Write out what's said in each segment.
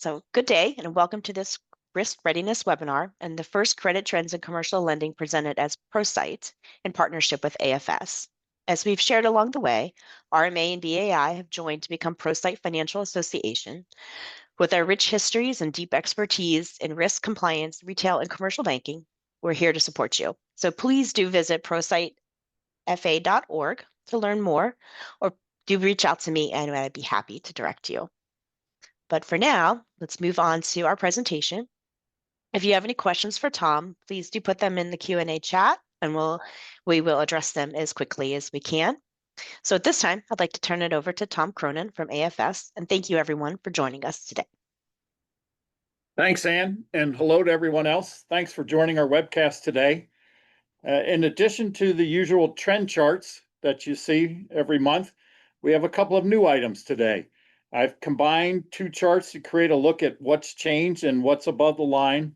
So good day and welcome to this risk readiness webinar and the first credit trends in commercial lending presented as ProSight in partnership with AFS. As we've shared along the way, RMA and BAI have joined to become ProSight Financial Association. With our rich histories and deep expertise in risk compliance, retail, and commercial banking, we're here to support you. So please do visit prosightfa.org to learn more, or do reach out to me and I'd be happy to direct you. But for now, let's move on to our presentation. If you have any questions for Tom, please do put them in the Q&A chat and we will address them as quickly as we can. So at this time, I'd like to turn it over to Tom Cronin from AFS, and thank you everyone for joining us today. Thanks, Ann, and hello to everyone else. Thanks for joining our webcast today. In addition to the usual trend charts that you see every month, we have a couple of new items today. I've combined two charts to create a look at what's changed and what's above the line.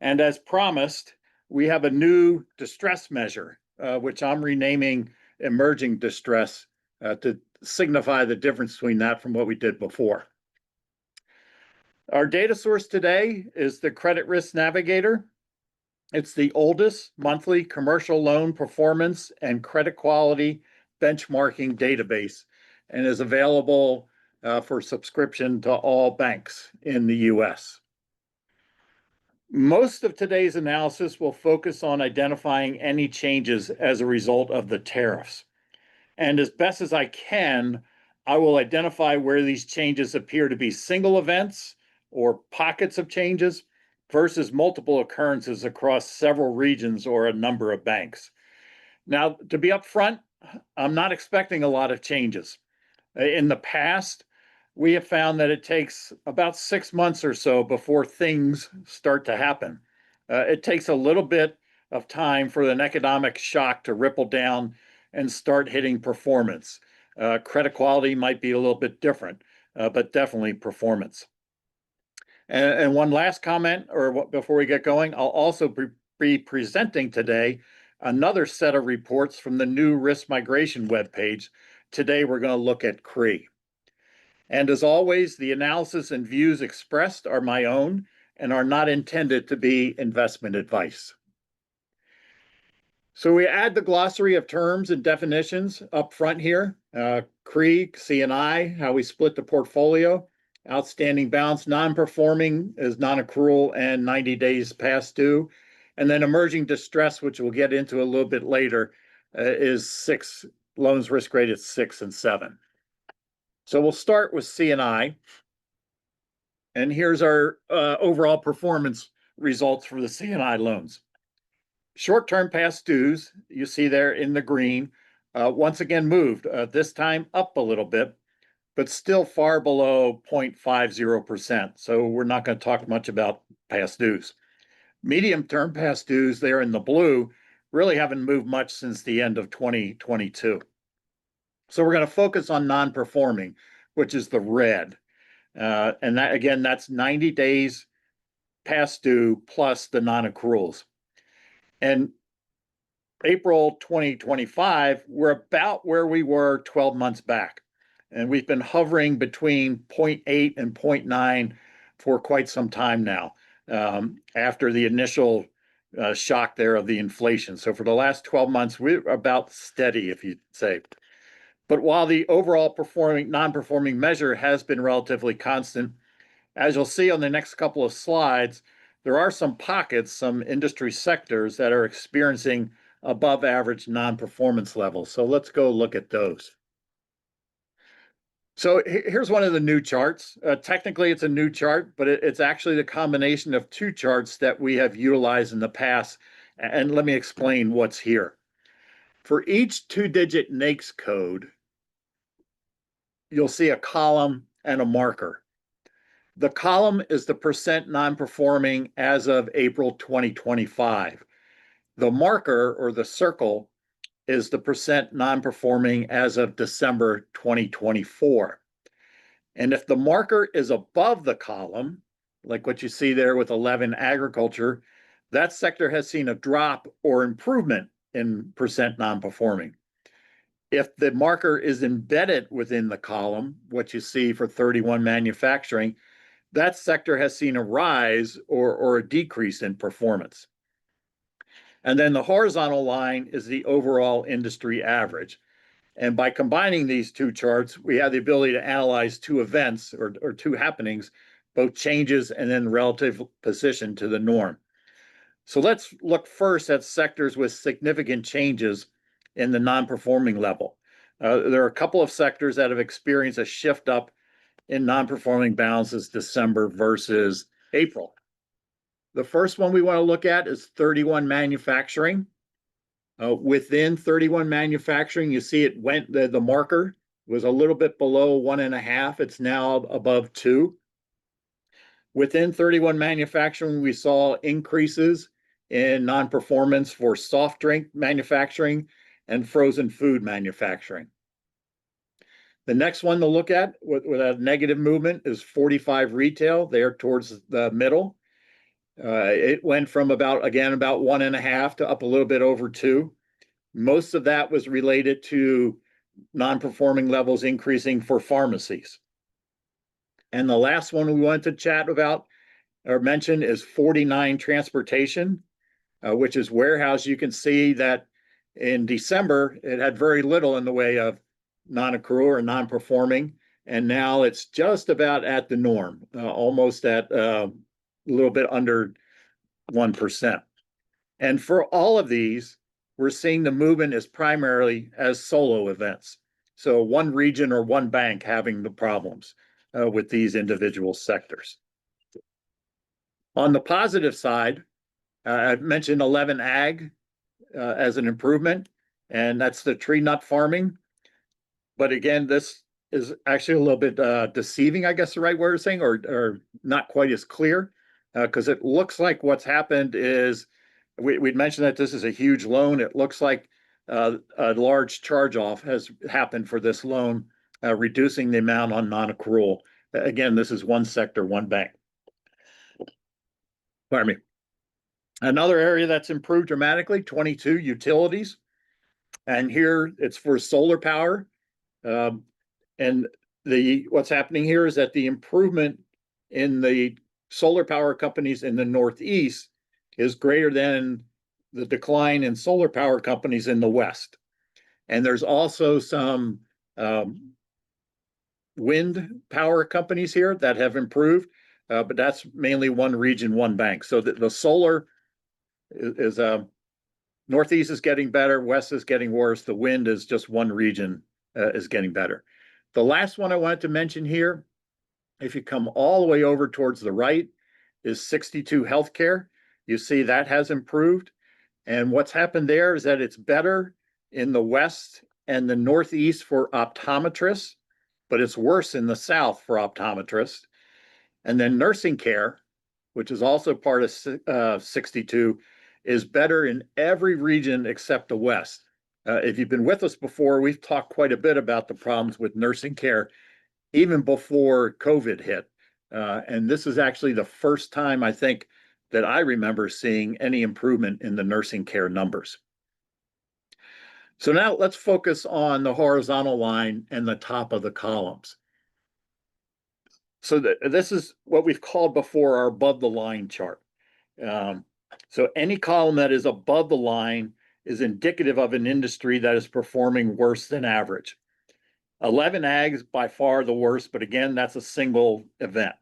And as promised, we have a new distress measure, which I'm renaming emerging distress to signify the difference between that from what we did before. Our data source today is the Credit Risk Navigator. It's the oldest monthly commercial loan performance and credit quality benchmarking database and is available for subscription to all banks in the US. Most of today's analysis will focus on identifying any changes as a result of the tariffs. And as best as I can, I will identify where these changes appear to be single events or pockets of changes versus multiple occurrences across several regions or a number of banks. Now, to be upfront, I'm not expecting a lot of changes. In the past, we have found that it takes about 6 months or so before things start to happen. It takes a little bit of time for an economic shock to ripple down and start hitting performance. Credit quality might be a little bit different, but definitely performance. And one last comment, before we get going, I'll also be presenting today another set of reports from the new risk migration webpage. Today, we're going to look at CRE. And as always, the analysis and views expressed are my own and are not intended to be investment advice. So we add the glossary of terms and definitions up front here. CRE, C&I, how we split the portfolio. Outstanding balance, non-performing is non-accrual and 90 days past due. And then emerging distress, which we'll get into a little bit later, is 6 loans risk rated 6 and 7. So we'll start with C&I. And here's our overall performance results for the C&I loans. Short-term past dues, you see there in the green, once again moved, this time up a little bit, but still far below 0.50%. So we're not going to talk much about past dues. Medium-term past dues there in the blue really haven't moved much since the end of 2022. So we're going to focus on non-performing, which is the red. And that, again, that's 90 days past due plus the non-accruals. And April 2025, we're about where we were 12 months back. And we've been hovering between 0.8 and 0.9 for quite some time now, after the initial shock there of the inflation. So for the last 12 months, we're about steady, if you say. But while the overall non-performing measure has been relatively constant, as you'll see on the next couple of slides, there are some pockets, some industry sectors that are experiencing above average non-performance levels. So let's go look at those. So here's one of the new charts. Technically, it's a new chart, but it's actually the combination of two charts that we have utilized in the past. And let me explain what's here. For each 2-digit NAICS code, you'll see a column and a marker. The column is the percent non-performing as of April 2025. The marker, or the circle, is the percent non-performing as of December 2024. And if the marker is above the column, like what you see there with 11 agriculture, that sector has seen a drop or improvement in percent non-performing. If the marker is embedded within the column, what you see for 31 manufacturing, that sector has seen a rise or a decrease in performance. And then the horizontal line is the overall industry average. And by combining these two charts, we have the ability to analyze two events or two happenings, both changes and then relative position to the norm. So let's look first at sectors with significant changes in the non-performing level. There are a couple of sectors that have experienced a shift up in non-performing balances December versus April. The first one we want to look at is 31 manufacturing. Within 31 manufacturing, you see it went, the marker was a little bit below 1.5. It's now above 2. Within 31 manufacturing, we saw increases in non-performance for soft drink manufacturing and frozen food manufacturing. The next one to look at with a negative movement is 45 retail, there towards the middle. It went from about 1.5 to up a little bit over 2. Most of that was related to non-performing levels increasing for pharmacies. And the last one we wanted to chat about or mention is 49 transportation, which is warehouse. You can see that in December, it had very little in the way of non-accrual or non-performing. And now it's just about at the norm, almost at a little bit under 1%. And for all of these, we're seeing the movement is primarily as solo events. So one region or one bank having the problems with these individual sectors. On the positive side, I've mentioned 11 ag as an improvement, and that's the tree nut farming. But again, this is actually a little bit deceiving, I guess the right word is saying, or not quite as clear, because it looks like what's happened is we'd mentioned that this is a huge loan. It looks like a large charge-off has happened for this loan, reducing the amount on non-accrual. Again, this is one sector, one bank. Pardon me. Another area that's improved dramatically, 22 utilities. And here it's for solar power. And what's happening here is that the improvement in the solar power companies in the Northeast is greater than the decline in solar power companies in the West. And there's also some wind power companies here that have improved, but that's mainly one region, one bank. So the solar is Northeast is getting better, West is getting worse. The wind is just one region is getting better. The last one I wanted to mention here, if you come all the way over towards the right, is 62 healthcare. You see that has improved. And what's happened there is that it's better in the West and the Northeast for optometrists, but it's worse in the South for optometrists. And then nursing care, which is also part of 62, is better in every region except the West. If you've been with us before, we've talked quite a bit about the problems with nursing care, even before COVID hit. And this is actually the first time, I think, that I remember seeing any improvement in the nursing care numbers. So now let's focus on the horizontal line and the top of the columns. So this is what we've called before our above the line chart. So any column that is above the line is indicative of an industry that is performing worse than average. 11 ags by far the worst, but again, that's a single event.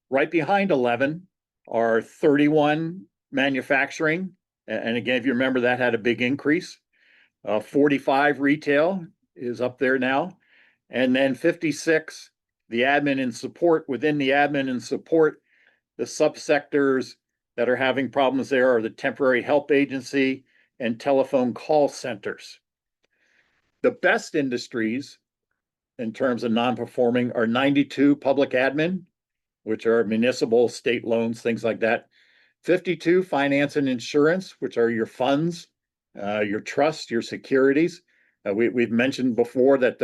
Right behind 11 are 31 manufacturing. And again, if you remember, that had a big increase. 45 retail is up there now. And then 56, the admin and support. Within the admin and support, the subsectors that are having problems there are the temporary help agency and telephone call centers. The best industries in terms of non-performing are 92 public admin, which are municipal, state loans, things like that. 52 finance and insurance, which are your funds, your trust, your securities. We've mentioned before that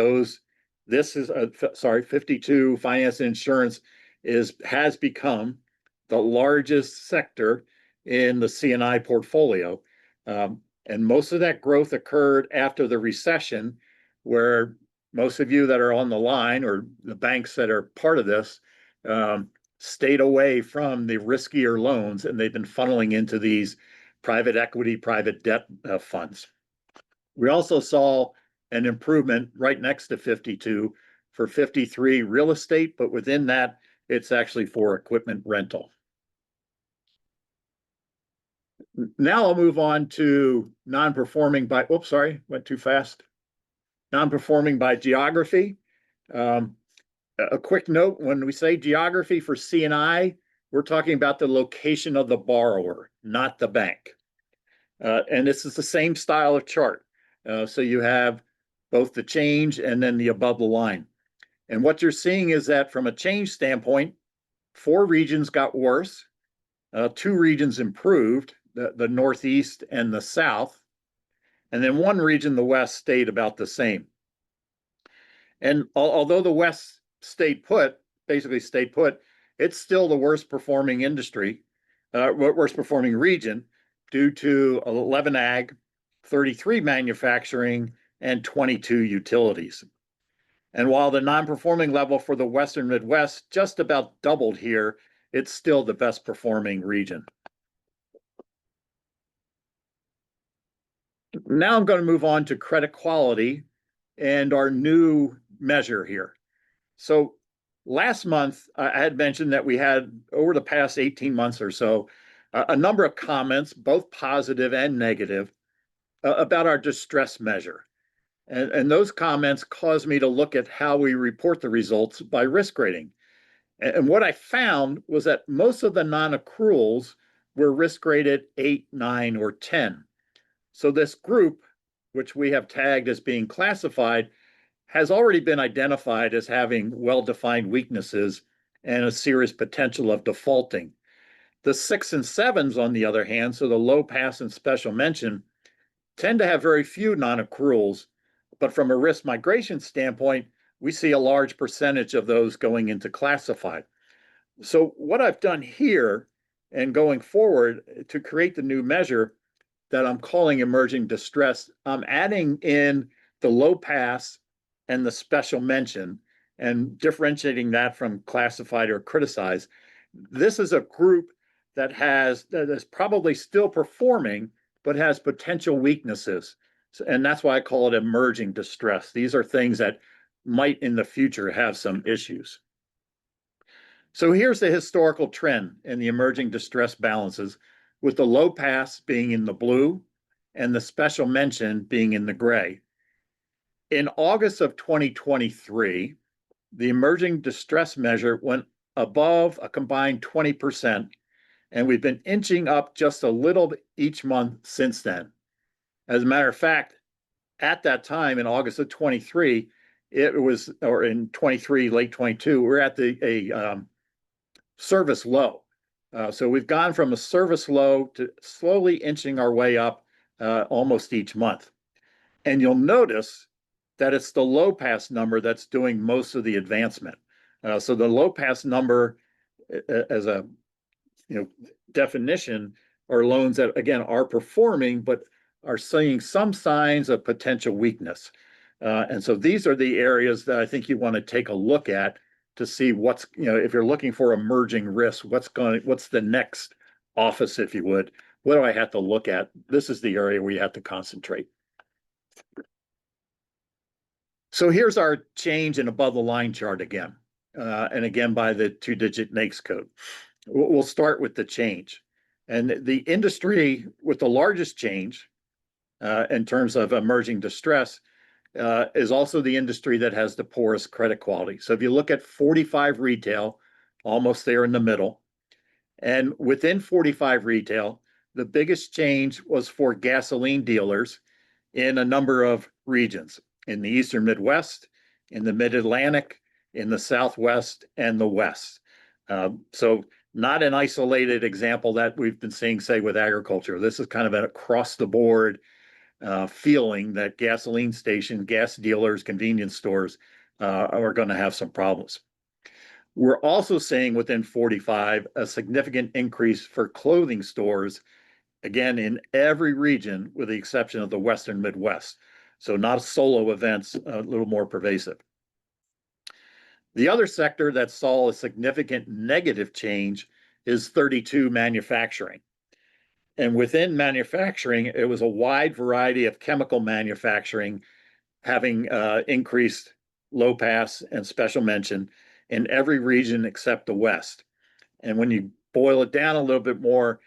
52 finance and insurance has become the largest sector in the C&I portfolio. And most of that growth occurred after the recession, where most of you that are on the line or the banks that are part of this stayed away from the riskier loans, and they've been funneling into these private equity, private debt funds. We also saw an improvement right next to 52 for 53 real estate, but within that, it's actually for equipment rental. Now I'll move on to non-performing by, oops, sorry, went too fast. Non-performing by geography. A quick note, when we say geography for C&I, we're talking about the location of the borrower, not the bank. And this is the same style of chart. So you have both the change and then the above the line. And what you're seeing is that from a change standpoint, 4 regions got worse, 2 regions improved, the Northeast and the South, and then 1 region, the West, stayed about the same. And although the West basically stayed put, it's still the worst performing industry, worst performing region, due to 11 ag, 33 manufacturing, and 22 utilities. And while the non-performing level for the Western Midwest just about doubled here, it's still the best performing region. Now I'm going to move on to credit quality and our new measure here. So last month, I had mentioned that we had, over the past 18 months or so, a number of comments, both positive and negative, about our distress measure. And those comments caused me to look at how we report the results by risk rating. And what I found was that most of the non-accruals were risk rated 8, 9, or 10. So this group, which we have tagged as being classified, has already been identified as having well-defined weaknesses and a serious potential of defaulting. The 6 and 7s, on the other hand, so the low pass and special mention, tend to have very few non-accruals, but from a risk migration standpoint, we see a large percentage of those going into classified. So what I've done here and going forward to create the new measure that I'm calling emerging distress, I'm adding in the low pass and the special mention and differentiating that from classified or criticized. This is a group that is probably still performing, but has potential weaknesses. And that's why I call it emerging distress. These are things that might in the future have some issues. So here's the historical trend in the emerging distress balances, with the low pass being in the blue and the special mention being in the gray. In August of 2023, the emerging distress measure went above a combined 20%, and we've been inching up just a little each month since then. As a matter of fact, at that time in August of 23, it was, or in 23, late 22, we're at a service low. So we've gone from a service low to slowly inching our way up almost each month. And you'll notice that it's the low pass number that's doing most of the advancement. So the low pass number, as a definition, are loans that, again, are performing but are seeing some signs of potential weakness. And so these are the areas that I think you want to take a look at to see what's, if you're looking for emerging risk, what's the next office, if you would. What do I have to look at? This is the area where you have to concentrate. So here's our change in above the line chart again, and again by the 2-digit NAICS code. We'll start with the change. And the industry with the largest change in terms of emerging distress is also the industry that has the poorest credit quality. So if you look at 45 retail, almost there in the middle, and within 45 retail, the biggest change was for gasoline dealers in a number of regions, in the Eastern Midwest, in the Mid-Atlantic, in the Southwest, and the West. So not an isolated example that we've been seeing, say, with agriculture. This is kind of an across-the-board feeling that gasoline stations, gas dealers, convenience stores are going to have some problems. We're also seeing within 45 a significant increase for clothing stores, again, in every region with the exception of the Western Midwest. So not solo events, a little more pervasive. The other sector that saw a significant negative change is 32 manufacturing. And within manufacturing, it was a wide variety of chemical manufacturing having increased low pass and special mention in every region except the West. And when you boil it down a little bit more,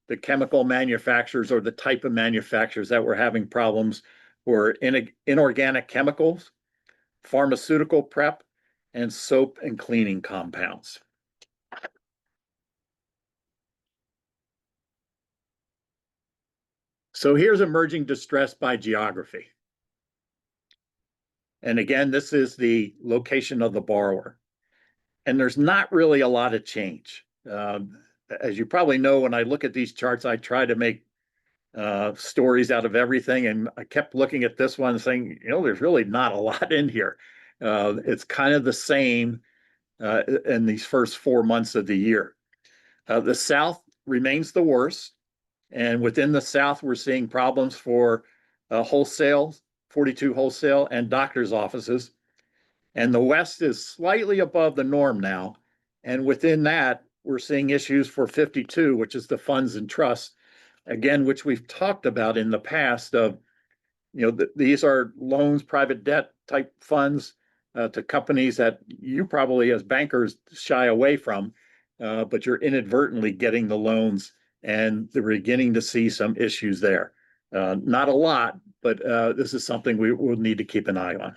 the chemical manufacturers or the type of manufacturers that were having problems were inorganic chemicals, pharmaceutical prep, and soap and cleaning compounds. So here's emerging distress by geography. And again, this is the location of the borrower. And there's not really a lot of change. As you probably know, when I look at these charts, I try to make stories out of everything. And I kept looking at this one saying, there's really not a lot in here. It's kind of the same in these first 4 months of the year. The South remains the worst. And within the South, we're seeing problems for wholesale, 42 wholesale, and doctor's offices. And the West is slightly above the norm now. And within that, we're seeing issues for 52, which is the funds and trusts, again, which we've talked about in the past of, these are loans, private debt type funds to companies that you probably as bankers shy away from, but you're inadvertently getting the loans and they're beginning to see some issues there. Not a lot, but this is something we will need to keep an eye on.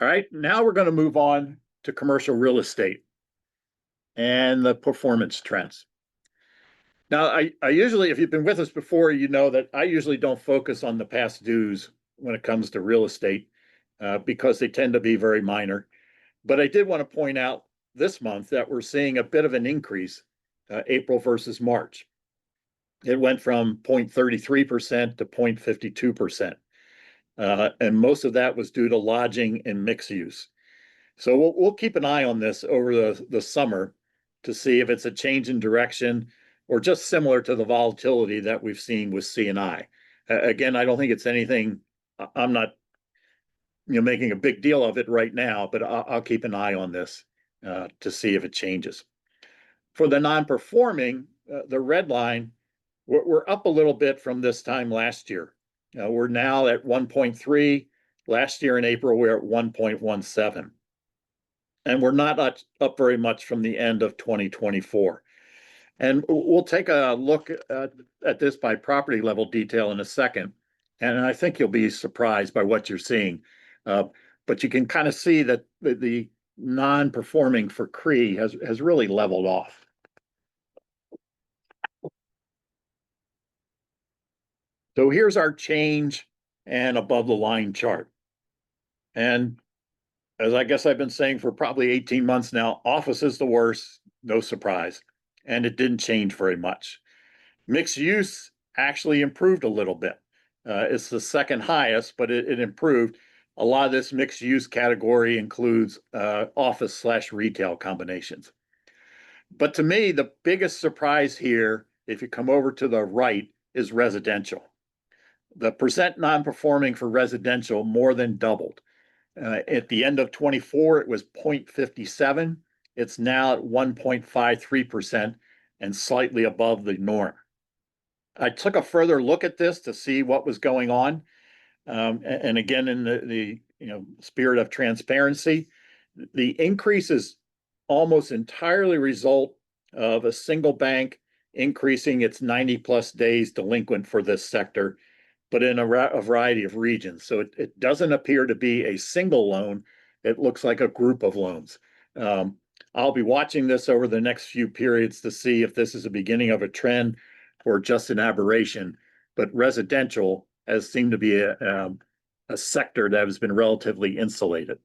All right, now we're going to move on to commercial real estate and the performance trends. Now, I usually, if you've been with us before, you know that I usually don't focus on the past dues when it comes to real estate because they tend to be very minor. But I did want to point out this month that we're seeing a bit of an increase, April versus March. It went from 0.33% to 0.52%. And most of that was due to lodging and mixed use. So we'll keep an eye on this over the summer to see if it's a change in direction or just similar to the volatility that we've seen with C&I. Again, I don't think it's anything, I'm not making a big deal of it right now, but I'll keep an eye on this to see if it changes. For the non-performing, the red line, we're up a little bit from this time last year. We're now at 1.3. Last year in April, we're at 1.17. And we're not up very much from the end of 2024. And we'll take a look at this by property level detail in a second. And I think you'll be surprised by what you're seeing. But you can kind of see that the non-performing for CRE has really leveled off. So here's our change and above the line chart. And as I guess I've been saying for probably 18 months now, office is the worst, no surprise. And it didn't change very much. Mixed use actually improved a little bit. It's the second highest, but it improved. A lot of this mixed use category includes office/retail combinations. But to me, the biggest surprise here, if you come over to the right, is residential. The percent non-performing for residential more than doubled. At the end of 24, it was 0.57. It's now at 1.53% and slightly above the norm. I took a further look at this to see what was going on. And again, in the spirit of transparency, the increase is almost entirely result of a single bank increasing its 90 plus days delinquent for this sector, but in a variety of regions. So it doesn't appear to be a single loan. It looks like a group of loans. I'll be watching this over the next few periods to see if this is a beginning of a trend or just an aberration. But residential has seemed to be a sector that has been relatively insulated.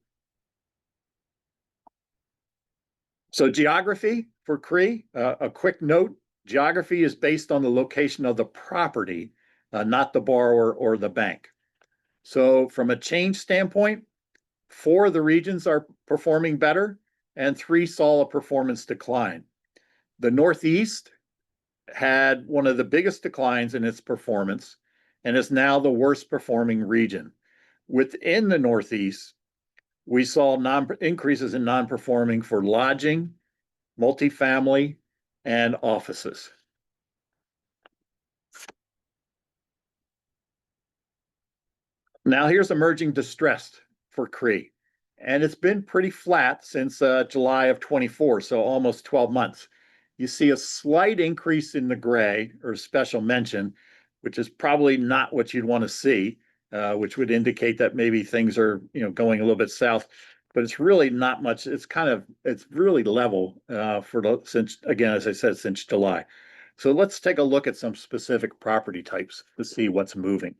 So geography for CRE, a quick note, geography is based on the location of the property, not the borrower or the bank. So from a change standpoint, 4 of the regions are performing better and 3 saw a performance decline. The Northeast had one of the biggest declines in its performance and is now the worst performing region. Within the Northeast, we saw increases in non-performing for lodging, multifamily, and offices. Now here's emerging distress for CRE. And it's been pretty flat since July of 24, so almost 12 months. You see a slight increase in the gray or special mention, which is probably not what you'd want to see, which would indicate that maybe things are going a little bit south. But it's really not much. It's really level since, again, as I said, since July. So let's take a look at some specific property types to see what's moving.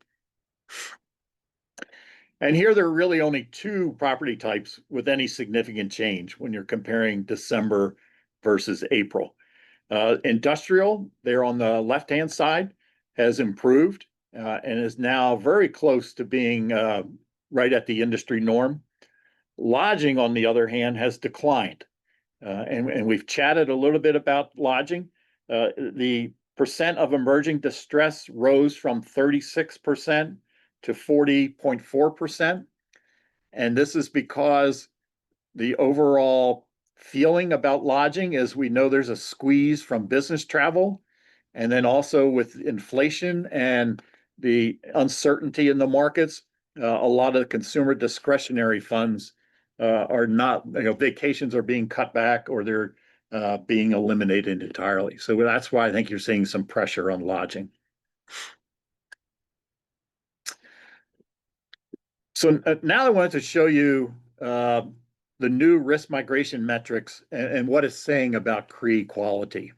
And here there are really only two property types with any significant change when you're comparing December versus April. Industrial, there on the left-hand side, has improved and is now very close to being right at the industry norm. Lodging, on the other hand, has declined. And we've chatted a little bit about lodging. The percent of emerging distress rose from 36% to 40.4%. And this is because the overall feeling about lodging is we know there's a squeeze from business travel. And then also with inflation and the uncertainty in the markets, a lot of the consumer discretionary funds are not, vacations are being cut back or they're being eliminated entirely. So that's why I think you're seeing some pressure on lodging. So now I wanted to show you the new risk migration metrics and what it's saying about CRE quality.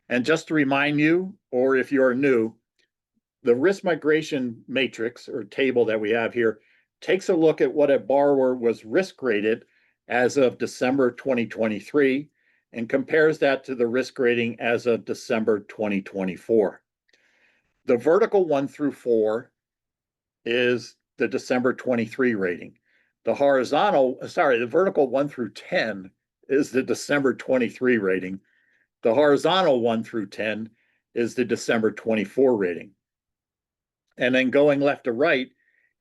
And just to remind you, or if you're new, the risk migration matrix or table that we have here takes a look at what a borrower was risk rated as of December 2023 and compares that to the risk rating as of December 2024. The vertical 1 through 4 is the December 23 rating. The vertical 1 through 10 is the December 23 rating. The horizontal 1 through 10 is the December 24 rating. And then going left to right,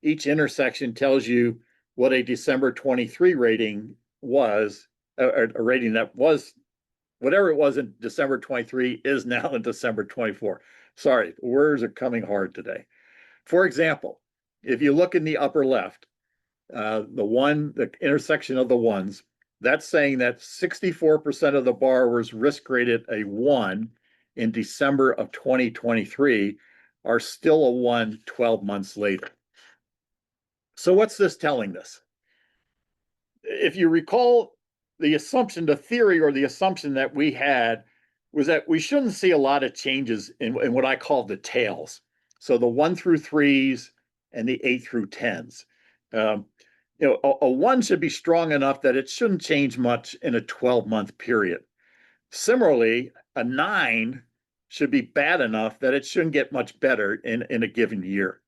each intersection tells you what a December 23 rating was, a rating that was, whatever it was in December 23 is now in December 24. Sorry, words are coming hard today. For example, if you look in the upper left, the intersection of the ones, that's saying that 64% of the borrowers risk rated a 1 in December of 2023 are still a 1 12 months later. So what's this telling us? If you recall, the theory or the assumption that we had was that we shouldn't see a lot of changes in what I call the tails. So the 1 through 3s and the 8 through 10s. A 1 should be strong enough that it shouldn't change much in a 12-month period. Similarly, a 9 should be bad enough that it shouldn't get much better in a given year.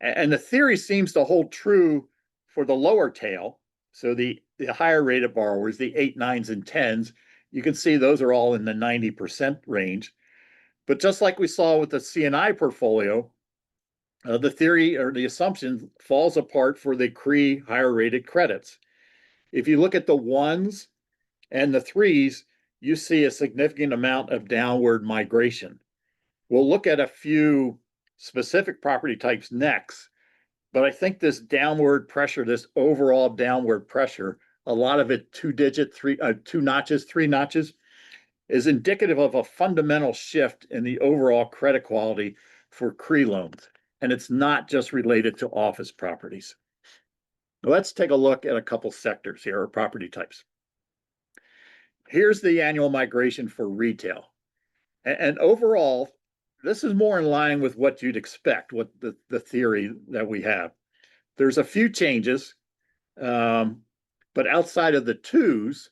And the theory seems to hold true for the lower tail. So the higher rated borrowers, the 8, 9s, and 10s, you can see those are all in the 90% range. But just like we saw with the C&I portfolio, the theory or the assumption falls apart for the CRE higher rated credits. If you look at the 1s and the 3s, you see a significant amount of downward migration. We'll look at a few specific property types next, but I think this downward pressure, this overall downward pressure, a lot of it 2 notches, 3 notches, is indicative of a fundamental shift in the overall credit quality for CRE loans. And it's not just related to office properties. Let's take a look at a couple sectors here, or property types. Here's the annual migration for retail. And overall, this is more in line with what you'd expect, what the theory that we have. There's a few changes, but outside of the 2s,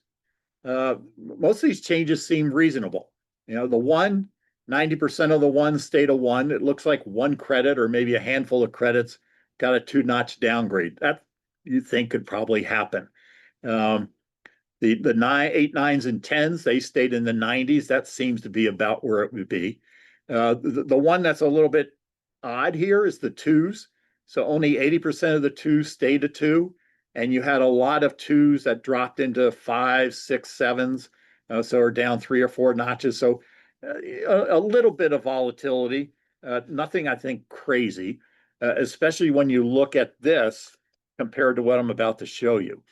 most of these changes seem reasonable. The 90% of the 1s stayed a 1. It looks like 1 credit or maybe a handful of credits got a 2-notch downgrade. That you think could probably happen. The 9, 8, 9s, and 10s, they stayed in the 90s. That seems to be about where it would be. The one that's a little bit odd here is the 2s. So only 80% of the 2s stayed a 2, and you had a lot of twos that dropped into fives, six, sevens, so are down 3 or 4 notches. So a little bit of volatility, nothing I think crazy, especially when you look at this compared to what I'm about to show you.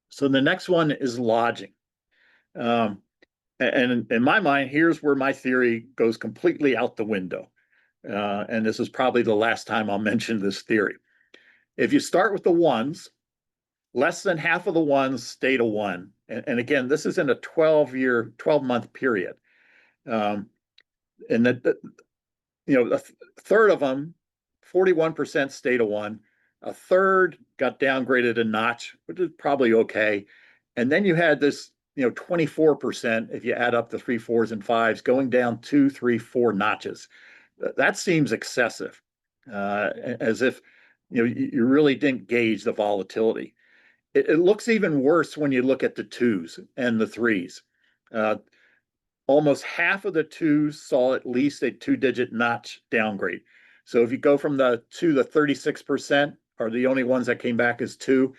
So the next one is lodging. And in my mind, here's where my theory goes completely out the window. And this is probably the last time I'll mention this theory. If you start with the ones, less than half of the ones stayed a one. And again, this is in a 12-month period. And a third of them, 41% stayed a one. A third got downgraded a notch, which is probably okay. And then you had this, 24%, if you add up the 3, 4s, and 5s, going down 2, 3, 4 notches. That seems excessive, as if you really didn't gauge the volatility. It looks even worse when you look at the 2s and the 3s. Almost half of the 2s saw at least a 2-digit notch downgrade. So if you go from the 2, the 36% are the only ones that came back as 2.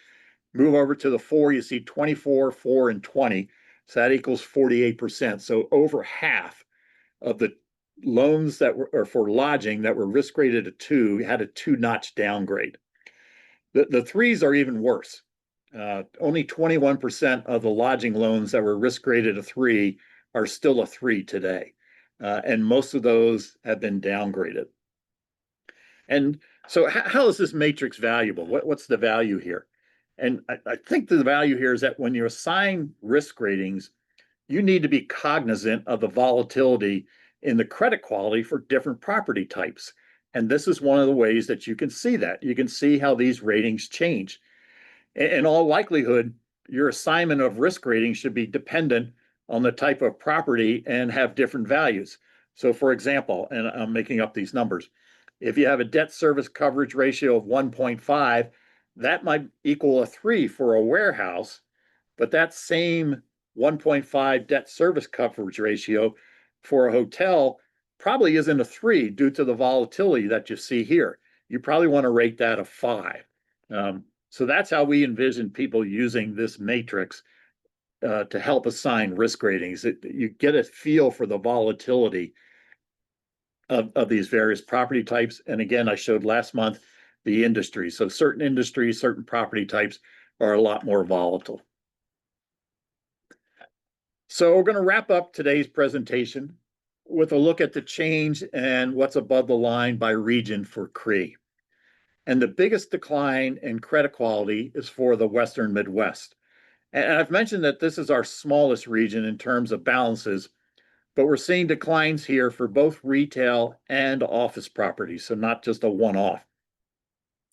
Move over to the 4, you see 24, 4, and 20. So that equals 48%. So over half of the loans that were for lodging that were risk rated a 2 had a 2-notch downgrade. The 3s are even worse. Only 21% of the lodging loans that were risk rated a 3 are still a 3 today. And most of those have been downgraded. And so how is this matrix valuable? What's the value here? And I think the value here is that when you assign risk ratings, you need to be cognizant of the volatility in the credit quality for different property types. And this is one of the ways that you can see that. You can see how these ratings change. In all likelihood, your assignment of risk rating should be dependent on the type of property and have different values. So for example, and I'm making up these numbers, if you have a debt service coverage ratio of 1.5, that might equal a 3 for a warehouse, but that same 1.5 debt service coverage ratio for a hotel probably isn't a 3 due to the volatility that you see here. You probably want to rate that a 5. So that's how we envision people using this matrix to help assign risk ratings. You get a feel for the volatility of these various property types. And again, I showed last month the industry. So certain industries, certain property types are a lot more volatile. So we're going to wrap up today's presentation with a look at the change and what's above the line by region for CRE. And the biggest decline in credit quality is for the Western Midwest. And I've mentioned that this is our smallest region in terms of balances, but we're seeing declines here for both retail and office properties, so not just a one-off.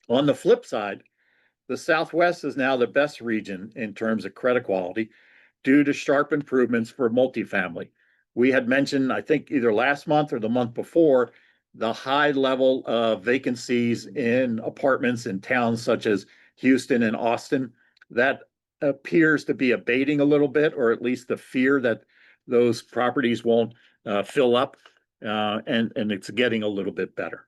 On the flip side, the Southwest is now the best region in terms of credit quality due to sharp improvements for multifamily. We had mentioned, I think either last month or the month before, the high level of vacancies in apartments in towns such as Houston and Austin. That appears to be abating a little bit, or at least the fear that those properties won't fill up, and it's getting a little bit better.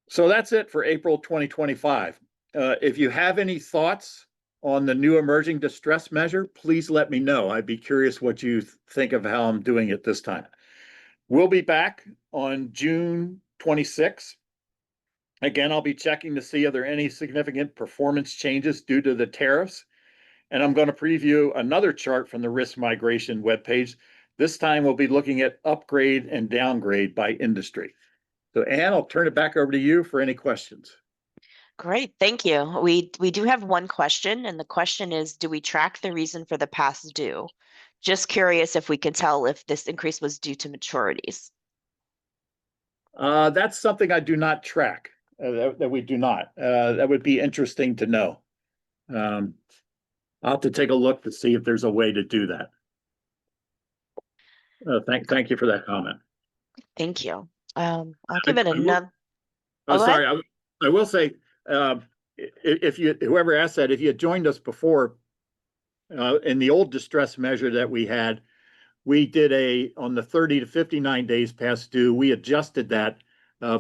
So that's it for April 2025. If you have any thoughts on the new emerging distress measure, please let me know. I'd be curious what you think of how I'm doing it this time. We'll be back on June 26th. Again, I'll be checking to see if there are any significant performance changes due to the tariffs. And I'm going to preview another chart from the risk migration webpage. This time we'll be looking at upgrade and downgrade by industry. So Ann, I'll turn it back over to you for any questions. Great, thank you. We do have one question, and the question is, do we track the reason for the past due? Just curious if we can tell if this increase was due to maturities. That's something I do not track, that we do not. That would be interesting to know. I'll have to take a look to see if there's a way to do that. Thank you for that comment. Thank you. I'll give it another. Sorry, I will say, if you, whoever asked that, if you had joined us before, in the old distress measure that we had, we did on the 30 to 59 days past due, we adjusted that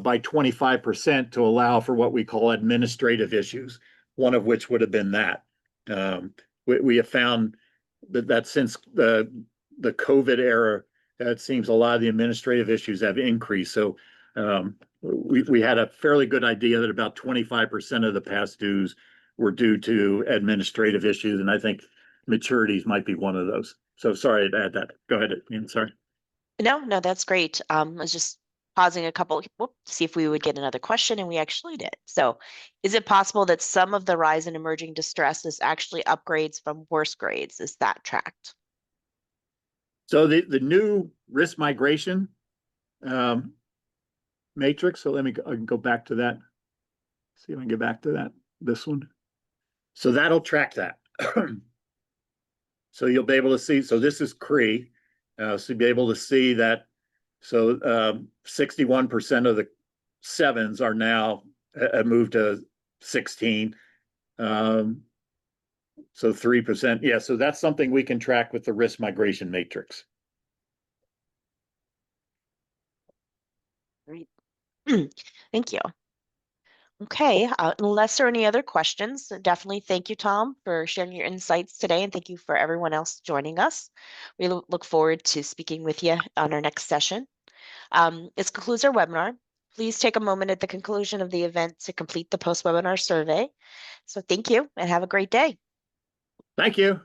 by 25% to allow for what we call administrative issues, one of which would have been that. We have found that since the COVID era, it seems a lot of the administrative issues have increased. So we had a fairly good idea that about 25% of the past dues were due to administrative issues, and I think maturities might be one of those. So sorry to add that. Go ahead, Ian. Sorry. No, that's great. I was just pausing a couple, to see if we would get another question, and we actually did. So, is it possible that some of the rise in emerging distress is actually upgrades from worse grades? Is that tracked? So the new risk migration matrix. So I can go back to that. See if I can get back to that. This one. So that'll track that. So you'll be able to see. So this is CRE. So you'll be able to see that. So 61% of the sevens are now moved to 16. So 3%. Yeah. So that's something we can track with the risk migration matrix. Great. Thank you. Okay, unless there are any other questions, definitely thank you, Tom, for sharing your insights today, and thank you for everyone else joining us. We look forward to speaking with you on our next session. This concludes our webinar. Please take a moment at the conclusion of the event to complete the post-webinar survey. So thank you and have a great day. Thank you.